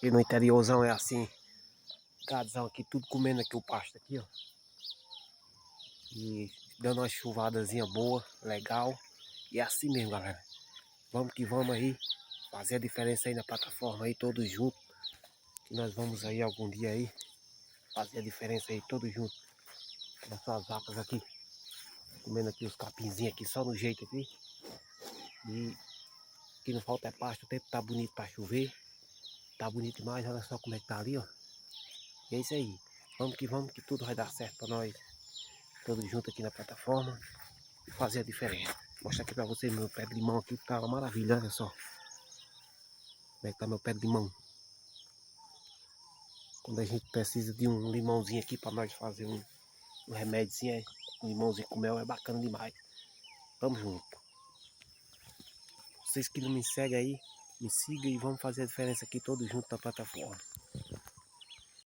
E no interiorzão é assim, gadozão aqui, tudo comendo aqui o pasto aqui, ó. E dando uma chuvadazinha boa, legal. E é assim mesmo, galera. Vamos que vamos aí, fazer a diferença aí na plataforma aí, todos juntos. Que nós vamos aí algum dia aí, fazer a diferença aí, todos juntos. Nossas vacas aqui, comendo aqui os capinzinhos aqui, só no jeito aqui. E o que não falta é pasto, o tempo tá bonito pra chover. Tá bonito demais, olha só como é que tá ali, ó. E é isso aí. Vamos que tudo vai dar certo pra nós. Todos juntos aqui na plataforma. E fazer a diferença. Vou mostrar aqui pra vocês meu pé de limão aqui, que tá uma maravilha, olha só. Como é que tá meu pé de limão. Quando a gente precisa de um limãozinho aqui pra nós fazer um remédiozinho, um limãozinho com mel é bacana demais. Tamo junto. Vocês que não me seguem aí, me sigam e vamos fazer a diferença aqui todos juntos na plataforma.